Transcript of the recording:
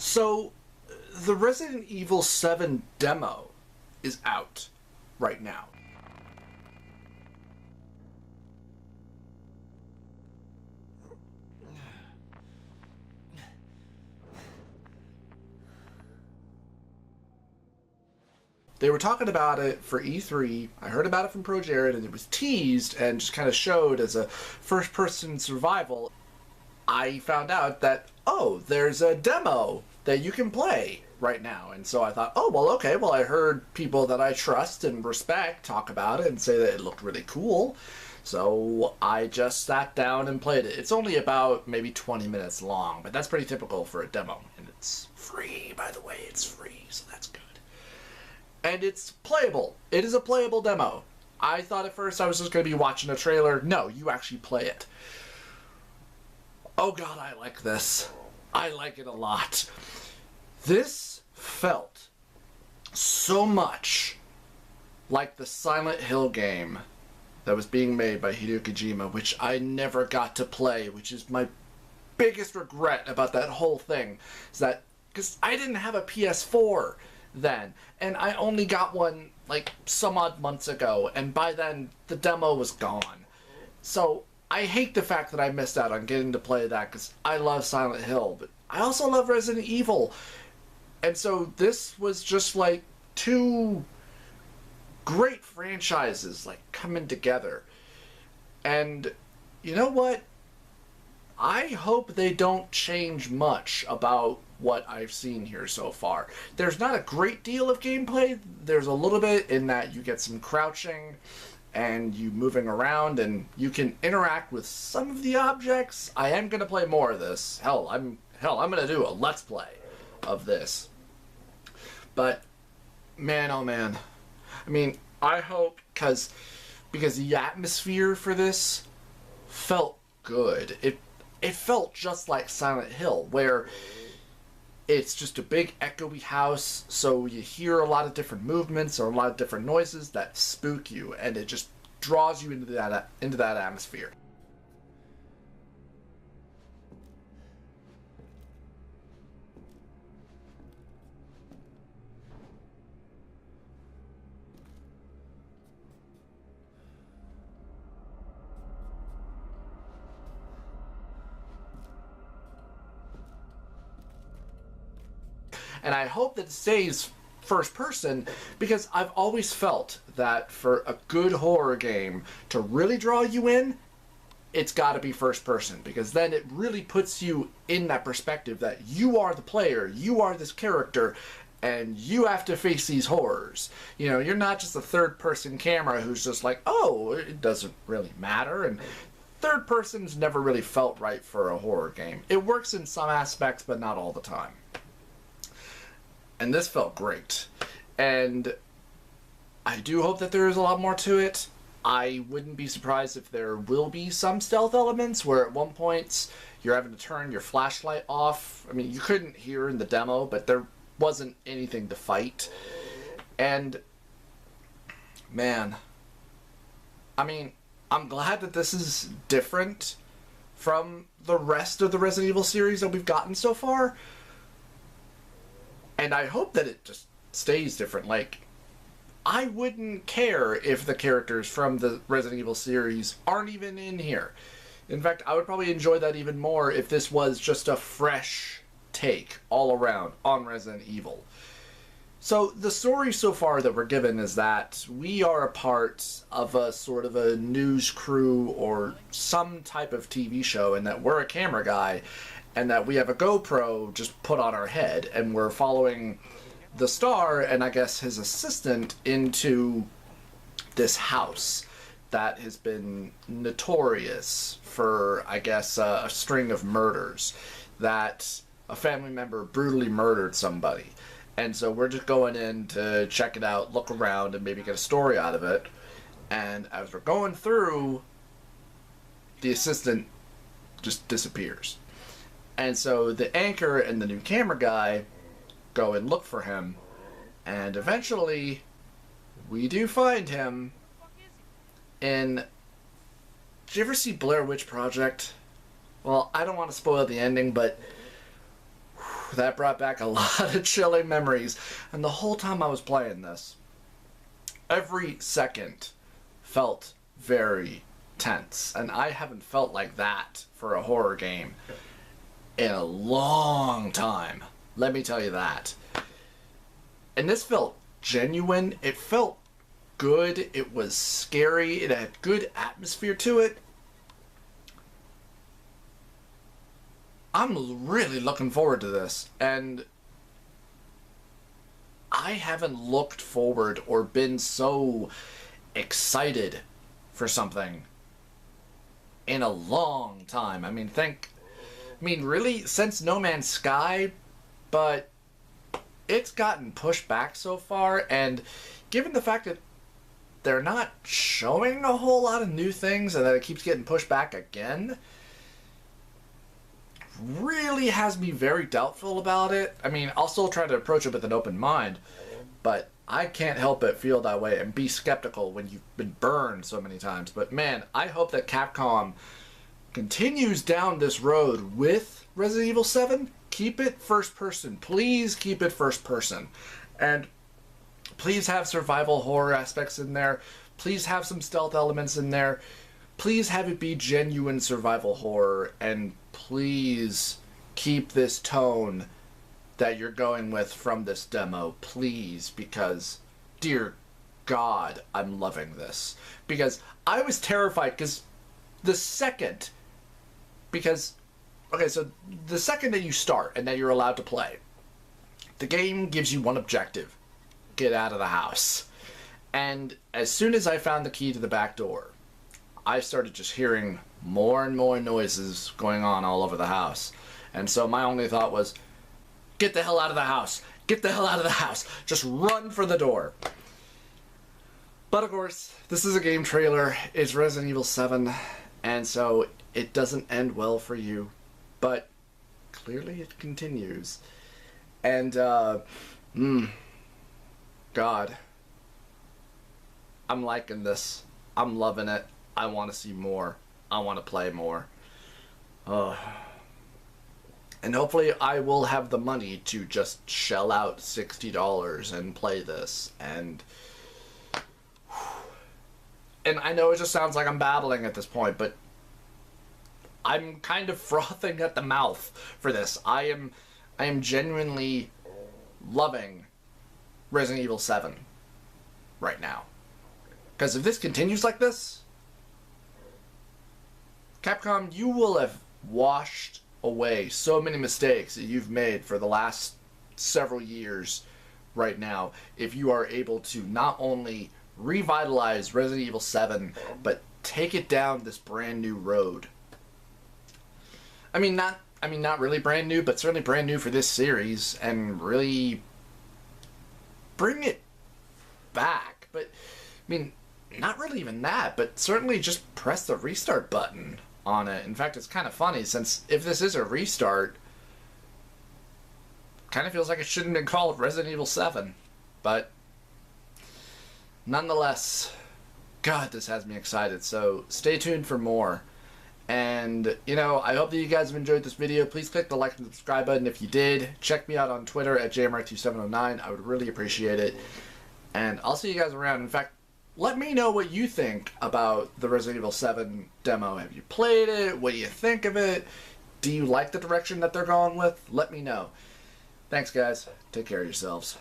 So, the Resident Evil 7 demo is out right now. They were talking about it for E3. I heard about it from Pro Jared, and it was teased and just kind of showed as a first-person survival. I found out that, oh, there's a demo that you can play right now. And so I thought, oh, well, okay, well, I heard people that I trust and respect talk about it and say that it looked really cool. So I just sat down and played it. It's only about maybe 20 minutes long, but that's pretty typical for a demo. And it's free, by the way. It's free, so that's good. And it's playable. It is a playable demo. I thought at first I was just going to be watching a trailer. No, you actually play it. Oh god, I like this. I like it a lot. This felt so much like the Silent Hill game that was being made by Hideo Kojima, which I never got to play, which is my biggest regret about that whole thing. Is that, because I didn't have a PS4 then, and I only got one like some odd months ago, and by then the demo was gone. So I hate the fact that I missed out on getting to play that, because I love Silent Hill, but I also love Resident Evil. And so this was just like two great franchises like coming together. And you know what? I hope they don't change much about what I've seen here so far. There's not a great deal of gameplay. There's a little bit in that you get some crouching and you moving around and you can interact with some of the objects. I am going to play more of this. Hell, I'm going to do a Let's Play of this. But man, oh man. I mean, I hope because the atmosphere for this felt good. It felt just like Silent Hill, where it's just a big echoey house, so you hear a lot of different movements or a lot of different noises that spook you, and it just draws you into that atmosphere. And I hope that it stays first person, because I've always felt that for a good horror game to really draw you in, it's got to be first person, because then it really puts you in that perspective that you are the player, you are this character, and you have to face these horrors. You know, you're not just a third person camera who's just like, oh, it doesn't really matter. And third person's never really felt right for a horror game. It works in some aspects, but not all the time. And this felt great. And I do hope that there is a lot more to it. I wouldn't be surprised if there will be some stealth elements where at one point you're having to turn your flashlight off. I mean, you couldn't hear in the demo, but there wasn't anything to fight. And man, I mean, I'm glad that this is different from the rest of the Resident Evil series that we've gotten so far. And I hope that it just stays different. Like, I wouldn't care if the characters from the Resident Evil series aren't even in here. In fact, I would probably enjoy that even more if this was just a fresh take all around on Resident Evil. So the story so far that we're given is that we are a part of a sort of a news crew or some type of TV show, and that we're a camera guy, and that we have a GoPro just put on our head, and we're following the star and I guess his assistant into this house that has been notorious for, I guess, a string of murders, that a family member brutally murdered somebody. And so we're just going in to check it out, look around, and maybe get a story out of it. And as we're going through, the assistant just disappears. And so the anchor and the new camera guy go and look for him. And eventually, we do find him in... Did you ever see Blair Witch Project? Well, I don't want to spoil the ending, but... that brought back a lot of chilling memories. And the whole time I was playing this, every second felt very tense. And I haven't felt like that for a horror game in a long time. Let me tell you that. And this felt genuine. It felt good. It was scary. It had good atmosphere to it. I'm really looking forward to this. And I haven't looked forward or been so excited for something in a long time. I mean, really, since No Man's Sky, but it's gotten pushed back so far, and given the fact that they're not showing a whole lot of new things and that it keeps getting pushed back again, really has me very doubtful about it. I mean, I'll still try to approach it with an open mind, but I can't help but feel that way and be skeptical when you've been burned so many times. But man, I hope that Capcom continues down this road with Resident Evil 7. Keep it first person. Please keep it first person. And please have survival horror aspects in there. Please have some stealth elements in there. Please have it be genuine survival horror. And please keep this tone that you're going with from this demo. Please, because, dear God, I'm loving this. Because I was terrified, because the second... Okay, so the second that you start and that you're allowed to play, the game gives you one objective. Get out of the house. And as soon as I found the key to the back door, I started just hearing more and more noises going on all over the house. And so my only thought was, get the hell out of the house. Get the hell out of the house. Just run for the door. But of course, this is a game trailer. It's Resident Evil 7. And so it doesn't end well for you. But clearly it continues. And, God. I'm liking this. I'm loving it. I want to see more. I want to play more. And hopefully I will have the money to just shell out $60 and play this. And I know it just sounds like I'm babbling at this point, but I'm kind of frothing at the mouth for this. I am genuinely loving Resident Evil 7 right now. Because if this continues like this, Capcom, you will have washed away so many mistakes that you've made for the last several years right now if you are able to not only revitalize Resident Evil 7, but take it down this brand new road. I mean, not really brand new, but certainly brand new for this series, and really bring it back. But, I mean, not really even that, but certainly just press the restart button on it. In fact, it's kind of funny, since if this is a restart, kind of feels like it shouldn't have been called Resident Evil 7. But, nonetheless, God, this has me excited. So, stay tuned for more. And, you know, I hope that you guys have enjoyed this video. Please click the like and subscribe button if you did. Check me out on Twitter at JMR2709. I would really appreciate it. And I'll see you guys around. In fact, let me know what you think about the Resident Evil 7 demo. Have you played it? What do you think of it? Do you like the direction that they're going with? Let me know. Thanks, guys. Take care of yourselves.